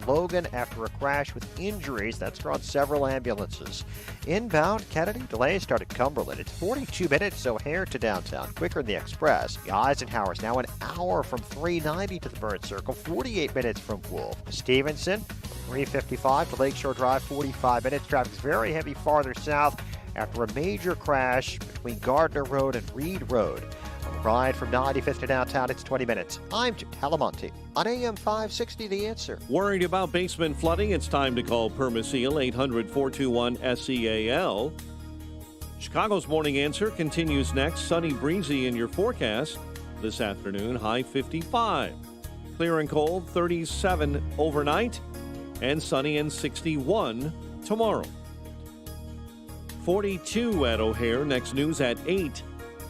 Logan after a crash with injuries. That's brought several ambulances. Inbound, Kennedy, delays start at Cumberland. It's 42 minutes O'Hare to downtown, quicker than the Express. The Eisenhower's now an hour from 390 to the Burn Circle, 48 minutes from Wolf. Stevenson, 355 to Lakeshore Drive, 45 minutes. Traffic's very heavy farther south after a major crash between Gardner Road and Reed Road. On the ride from 95th to downtown, it's 20 minutes. I'm Jim Talamonte on AM 560, The Answer. Worried about basement flooding? It's time to call Permaseal, 800-421-SEAL. Chicago's Morning Answer continues next. Sunny, breezy in your forecast this afternoon, high 55. Clear and cold, 37 overnight, and sunny and 61 tomorrow. 42 at O'Hare. Next news at 8.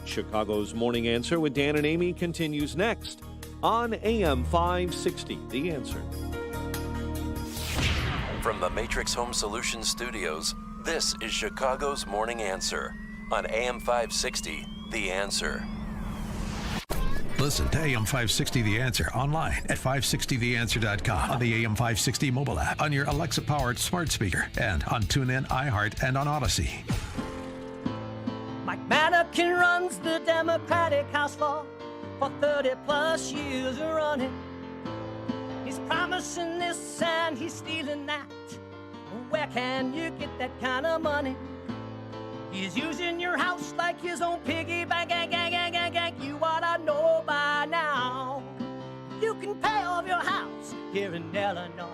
Chicago's Morning Answer with Dan and Amy continues next on AM 560. The Answer. From the Matrix Home Solutions studios, this is Chicago's Morning Answer on AM 560. The Answer. Listen to AM 560 The Answer online at 560theanswer.com, on the AM 560 mobile app, on your Alexa-powered smart speaker, and on TuneIn, iHeart, and on Odyssey. Mike Madigan runs the Democratic House floor for 30-plus years running. He's promising this and he's stealing that. Where can you get that kind of money? He's using your house like his own piggy bank. You ought to know by now. You can pay off your house here in Illinois,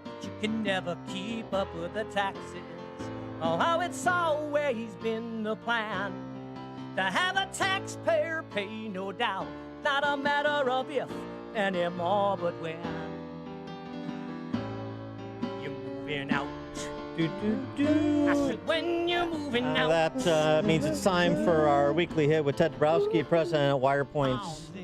but you can never keep up with the taxes. Oh, how it's always been the plan to have a taxpayer pay, no doubt. Not a matter of if anymore, but when. You're moving out. I said, when you're moving out. That means it's time for our weekly hit with Ted Dabrowski, president of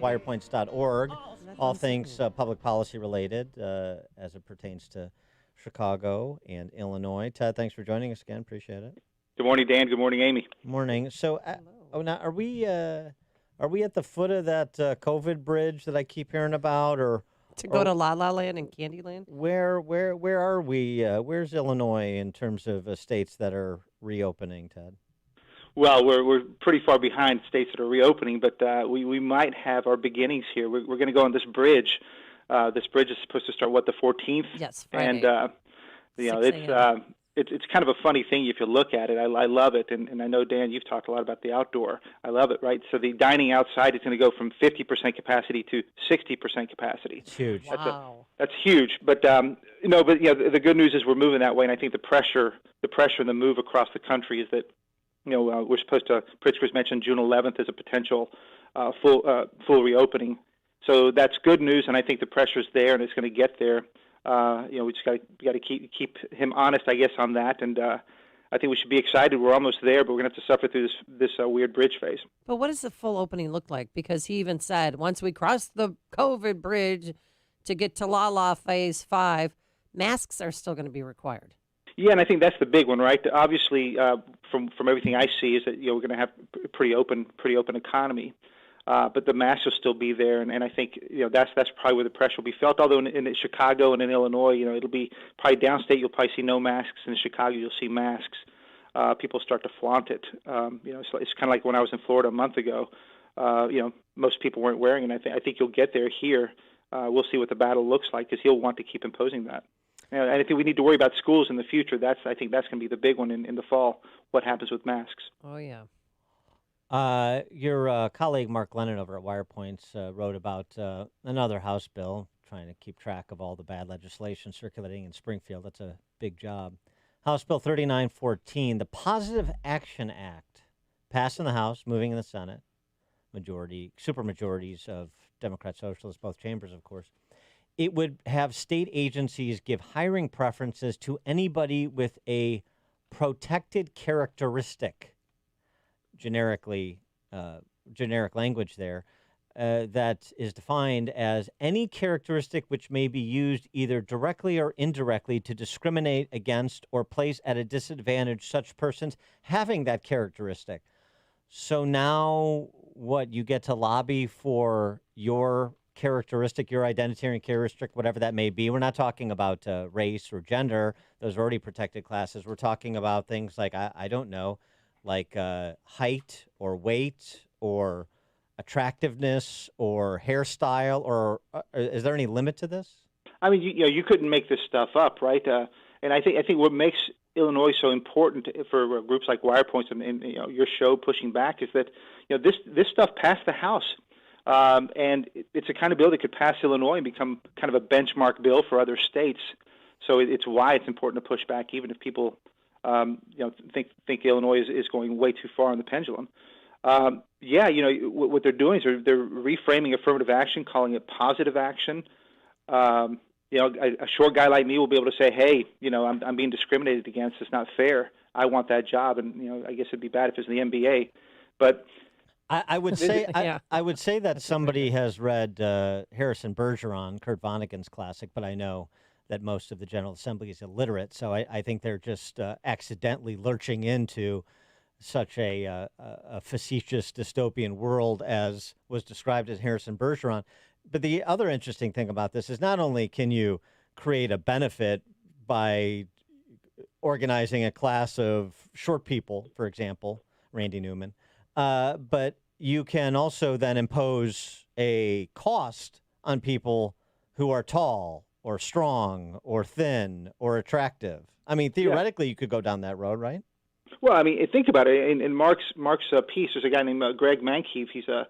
wirepoints.org. All things public policy related as it pertains to Chicago and Illinois. Ted, thanks for joining us again. Appreciate it. Good morning, Dan. Good morning, Amy. Morning. So, now are we at the foot of that COVID bridge that I keep hearing about, or to go to La La Land and Candyland? Where are we? Where's Illinois in terms of states that are reopening, Ted? Well, we're pretty far behind states that are reopening, but we might have our beginnings here. We're going to go on this bridge. This bridge is supposed to start, the 14th? Yes, Friday. And, it's kind of a funny thing if you look at it. I love it, and I know, Dan, you've talked a lot about the outdoor. I love it, right? So the dining outside is going to go from 50% capacity to 60% capacity. It's huge. Wow. That's huge. But, the good news is we're moving that way, and I think the pressure and the move across the country is that, we're supposed to, Pritzker's mentioned June 11th as a potential full reopening. So that's good news, and I think the pressure's there, and it's going to get there. We just got to keep him honest, I guess, on that. And I think we should be excited. We're almost there, but we're going to have to suffer through this weird bridge phase. But what does the full opening look like? Because he even said once we cross the COVID bridge to get to La La Phase 5, masks are still going to be required. Yeah, and I think that's the big one, right? Obviously, from everything I see, is that we're going to have a pretty open economy. But the masks will still be there, and I think that's probably where the pressure will be felt. Although in Chicago and in Illinois, it'll be probably downstate. You'll probably see no masks. In Chicago, you'll see masks. People start to flaunt it. It's kind of like when I was in Florida a month ago. Most people weren't wearing it. I think you'll get there here. We'll see what the battle looks like because he'll want to keep imposing that. And I think we need to worry about schools in the future. I think that's going to be the big one in the fall. What happens with masks? Oh yeah. Your colleague Mark Lennon over at Wirepoints wrote about another House bill, trying to keep track of all the bad legislation circulating in Springfield. That's a big job. House Bill 3914, the Positive Action Act, passed in the House, moving in the Senate. Supermajorities of Democrat, Socialists, both chambers, of course. It would have state agencies give hiring preferences to anybody with a protected characteristic. Generic language there, that is defined as any characteristic which may be used either directly or indirectly to discriminate against or place at a disadvantage such persons having that characteristic. So now you get to lobby for your characteristic, your identity characteristic, whatever that may be. We're not talking about race or gender. Those are already protected classes. We're talking about things like, I don't know, like height or weight or attractiveness or hairstyle, or is there any limit to this? I mean, you couldn't make this stuff up, right? And I think what makes Illinois so important for groups like Wirepoint and your show pushing back is that this stuff passed the House, and it's a kind of bill that could pass Illinois and become kind of a benchmark bill for other states. So it's why it's important to push back, even if people think Illinois is going way too far on the pendulum. What they're doing is they're reframing affirmative action, calling it positive action. A short guy like me will be able to say, hey, I'm being discriminated against. It's not fair. I want that job. And, I guess it'd be bad if it's in the NBA. But I would say I would say that somebody has read Harrison Bergeron, Kurt Vonnegut's classic, but I know that most of the General Assembly is illiterate. So I think they're just accidentally lurching into such a facetious dystopian world as was described as Harrison Bergeron. But the other interesting thing about this is not only can you create a benefit by organizing a class of short people, for example, Randy Newman, but you can also then impose a cost on people who are tall or strong or thin or attractive. I mean, theoretically, you could go down that road, right? Well, I mean, think about it. In Mark's piece, there's a guy named Greg Mankiw. He's a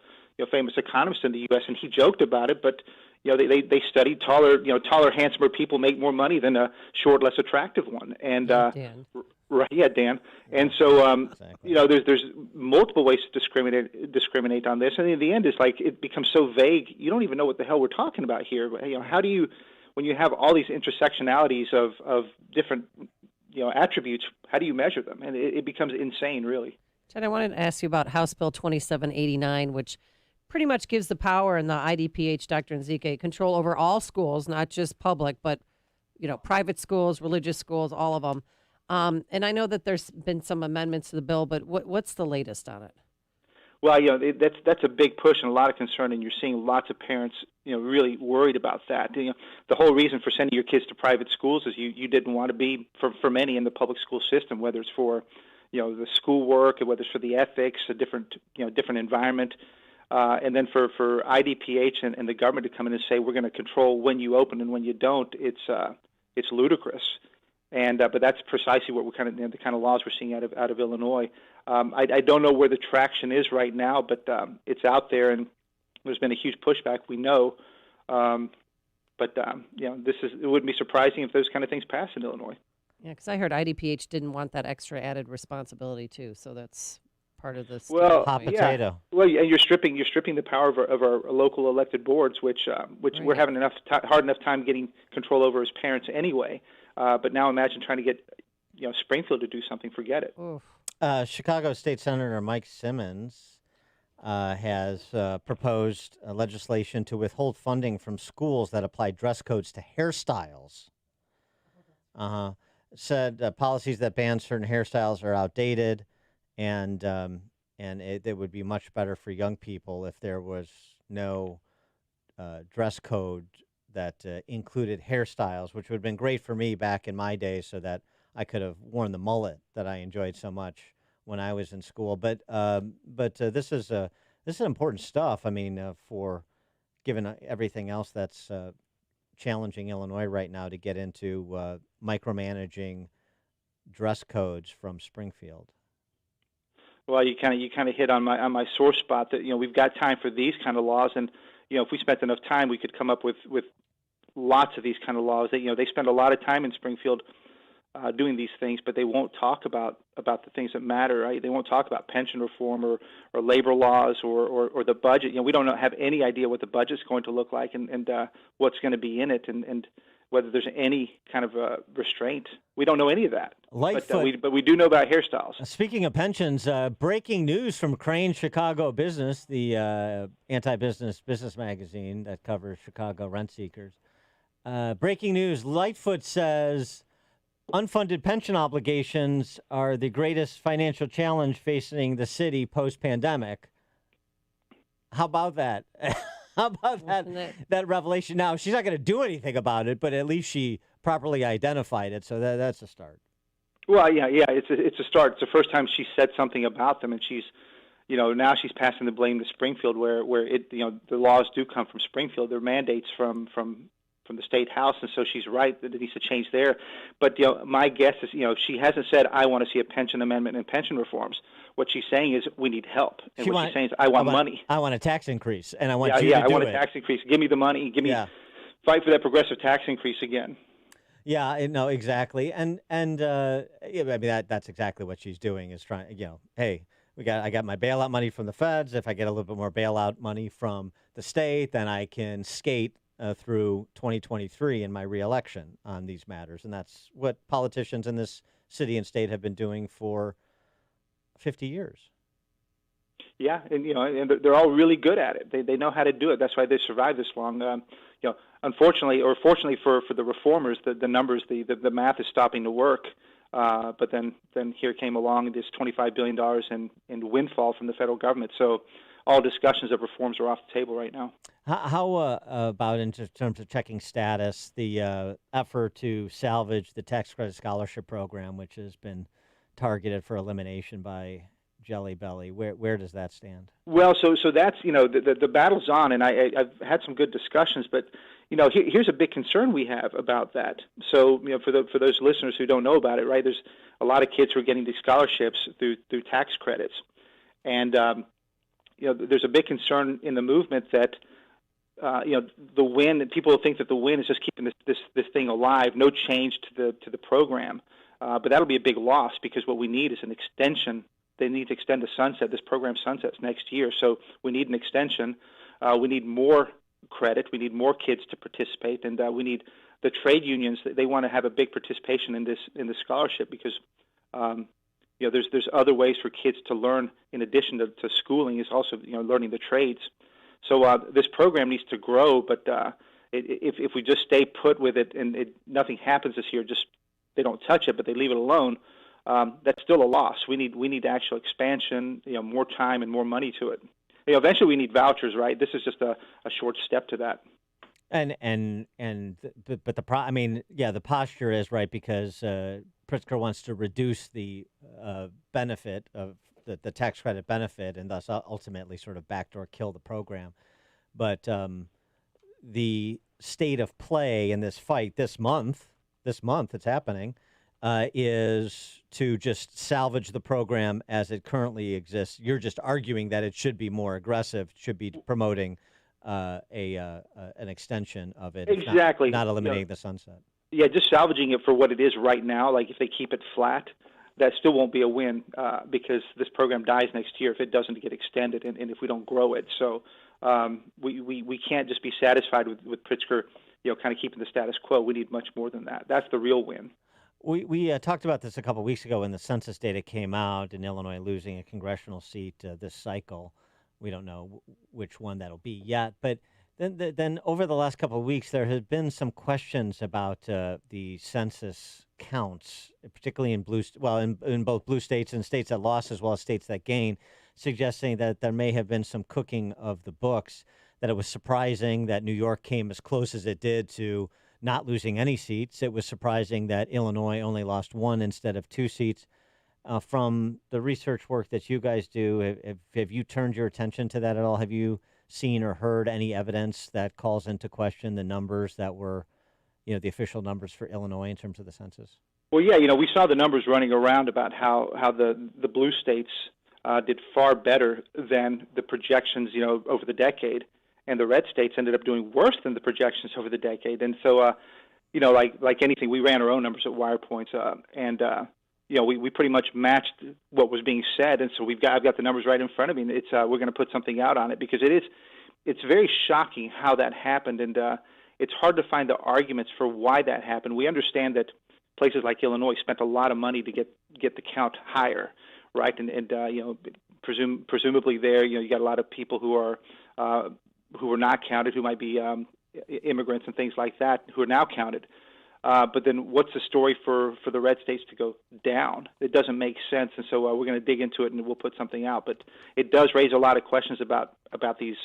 famous economist in the U.S., and he joked about it. But they studied taller, handsomer people make more money than a short, less attractive one. And Dan. Right, yeah, Dan. And so Exactly. There's multiple ways to discriminate on this, and in the end, it's like it becomes so vague. You don't even know what the hell we're talking about here. How do you, when you have all these intersectionalities of different attributes, how do you measure them? And it becomes insane, really. Ted, I wanted to ask you about House Bill 2789, which pretty much gives the power in the IDPH, Dr. Nzike, control over all schools, not just public, but private schools, religious schools, all of them. And I know that there's been some amendments to the bill, but what's the latest on it? Well, that's a big push and a lot of concern, and you're seeing lots of parents, really worried about that. The whole reason for sending your kids to private schools is you didn't want to be, for many in the public school system, whether it's for, the schoolwork, or whether it's for the ethics, a different environment, and then for IDPH and the government to come in and say we're going to control when you open and when you don't, it's ludicrous. And but that's precisely what we're the kind of laws we're seeing out of Illinois. I don't know where the traction is right now, but it's out there, and there's been a huge pushback. We know, it wouldn't be surprising if those kind of things pass in Illinois. Yeah, because I heard IDPH didn't want that extra added responsibility too, so that's part of this. Hot potato. Well, and you're stripping the power of our local elected boards, which Right. we're having hard enough time getting control over as parents anyway. But now imagine trying to get Springfield to do something. Forget it. Oof. Chicago State Senator Mike Simmons has proposed legislation to withhold funding from schools that apply dress codes to hairstyles. Said policies that ban certain hairstyles are outdated, and it would be much better for young people if there was no dress code that included hairstyles, which would have been great for me back in my day, so that I could have worn the mullet that I enjoyed so much when I was in school. But this is important stuff. I mean, for given everything else that's challenging Illinois right now to get into micromanaging dress codes from Springfield. Well, you kind of hit on my sore spot that we've got time for these kind of laws, and if we spent enough time, we could come up with lots of these kind of laws. That they spend a lot of time in Springfield doing these things, but they won't talk about the things that matter. Right? They won't talk about pension reform or labor laws or the budget. We don't have any idea what the budget's going to look like and what's going to be in it and whether there's any kind of restraint. We don't know any of that. But we do know about hairstyles. Speaking of pensions, breaking news from Crane Chicago Business, the business magazine that covers Chicago rent seekers. Breaking news, Lightfoot says unfunded pension obligations are the greatest financial challenge facing the city post-pandemic. How about that? How about that revelation? Now, she's not going to do anything about it, but at least she properly identified it, so that's a start. Well, yeah, it's a start. It's the first time she said something about them, and she's, now she's passing the blame to Springfield, where it, the laws do come from Springfield. They're mandates from the state house, and so she's right that it needs to change there. But my guess is, she hasn't said I want to see a pension amendment and pension reforms. What she's saying is we need help, and she's saying is I want money. I want a tax increase, and I want you to do it. I want a tax increase. Give me the money. Fight for that progressive tax increase again. Yeah, no, exactly, and I mean that's exactly what she's doing is trying. Hey, I got my bailout money from the feds. If I get a little bit more bailout money from the state, then I can skate through 2023 in my reelection on these matters, and that's what politicians in this city and state have been doing for 50 years. Yeah, and they're all really good at it. They know how to do it. That's why they survived this long. Unfortunately, or fortunately for the reformers, the numbers, the math is stopping to work. But then here came along this $25 billion in windfall from the federal government. So all discussions of reforms are off the table right now. How about in terms of checking status, the effort to salvage the tax credit scholarship program, which has been targeted for elimination by Jelly Belly? Where does that stand? Well, so that's the battle's on, and I've had some good discussions, but here's a big concern we have about that. So for those listeners who don't know about it, right? There's a lot of kids who are getting these scholarships through tax credits, and there's a big concern in the movement that the win. People think that the win is just keeping this thing alive, no change to the program, but that'll be a big loss because what we need is an extension. They need to extend the sunset. This program sunsets next year, so we need an extension. We need more credit. We need more kids to participate, and we need the trade unions. They want to have a big participation in this scholarship because there's other ways for kids to learn in addition to schooling. Is also learning the trades. So this program needs to grow, but if we just stay put with it and nothing happens this year, just they don't touch it, but they leave it alone. That's still a loss. We need actual expansion, more time and more money to it. Eventually we need vouchers, right? This is just a short step to that. But the posture is right because Pritzker wants to reduce the benefit of the tax credit benefit and thus ultimately sort of backdoor kill the program. But the state of play in this fight this month it's happening. Is to just salvage the program as it currently exists. You're just arguing that it should be more aggressive, should be promoting an extension of it. Exactly. Not eliminating the sunset. Yeah, just salvaging it for what it is right now. Like if they keep it flat, that still won't be a win because this program dies next year if it doesn't get extended and if we don't grow it. So we can't just be satisfied with Pritzker, kind of keeping the status quo. We need much more than that. That's the real win. We talked about this a couple of weeks ago when the census data came out and Illinois losing a congressional seat this cycle. We don't know which one that'll be yet. But then over the last couple of weeks, there has been some questions about the census counts, particularly in both blue states and states that lost as well as states that gained, suggesting that there may have been some cooking of the books, that it was surprising that New York came as close as it did to not losing any seats. It was surprising that Illinois only lost one instead of two seats. From the research work that you guys do, have you turned your attention to that at all? Have you seen or heard any evidence that calls into question the numbers that were, the official numbers for Illinois in terms of the census? Well, yeah, we saw the numbers running around about how the blue states did far better than the projections, over the decade. And the red states ended up doing worse than the projections over the decade. And so, like anything, we ran our own numbers at Wirepoint, and we pretty much matched what was being said. And so I've got the numbers right in front of me. And it's we're going to put something out on it because it's very shocking how that happened, and it's hard to find the arguments for why that happened. We understand that places like Illinois spent a lot of money to get the count higher, right? And presumably there, you got a lot of people who are not counted, who might be immigrants and things like that, who are now counted. But then what's the story for the red states to go down? It doesn't make sense, and so we're going to dig into it and we'll put something out. But it does raise a lot of questions about these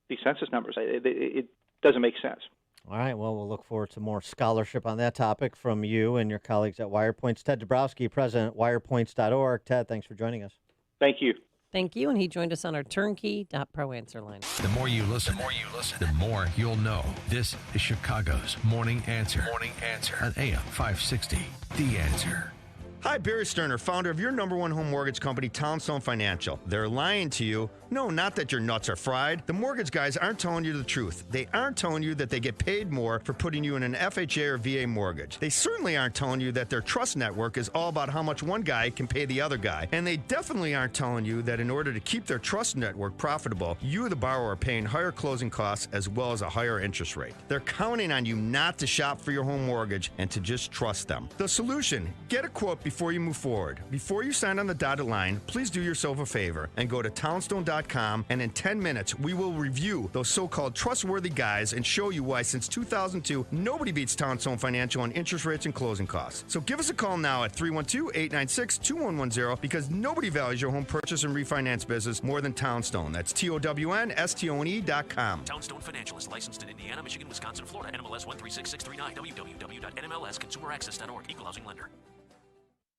these census numbers. It doesn't make sense. All right. Well, we'll look forward to more scholarship on that topic from you and your colleagues at Wirepoint. Ted Dabrowski, president at wirepoints.org. Ted, thanks for joining us. Thank you. Thank you. And he joined us on our turnkey.pro answer line. The more you listen, the more you'll know. This is Chicago's Morning Answer. Morning Answer on AM 560. The Answer. Hi, Barry Sterner, founder of your number one home mortgage company, Townstone Financial. They're lying to you. No, not that your nuts are fried. The mortgage guys aren't telling you the truth. They aren't telling you that they get paid more for putting you in an FHA or VA mortgage. They certainly aren't telling you that their trust network is all about how much one guy can pay the other guy. And they definitely aren't telling you that in order to keep their trust network profitable, you, the borrower, are paying higher closing costs as well as a higher interest rate. They're counting on you not to shop for your home mortgage and to just trust them. The solution: get a quote before you move forward. Before you sign on the dotted line, please do yourself a favor and go to townstone.com, and in 10 minutes, we will review those so-called trustworthy guys and show you why since 2002, nobody beats Townstone Financial on interest rates and closing costs. So give us a call now at 312-896-2110 because nobody values your home purchase and refinance business more than Townstone. That's TOWNSTONE.com. Townstone Financial is licensed in Indiana, Michigan, Wisconsin, Florida. NMLS 136639. www.nmlsconsumeraccess.org. Equal housing lender.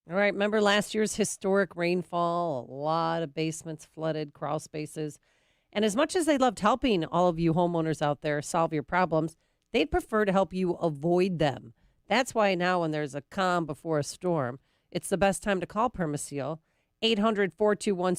All right. Remember last year's historic rainfall? A lot of basements flooded, crawl spaces. And as much as they loved helping all of you homeowners out there solve your problems, they'd prefer to help you avoid them. That's why now when there's a calm before a storm, it's the best time to call Permaseal. 800-421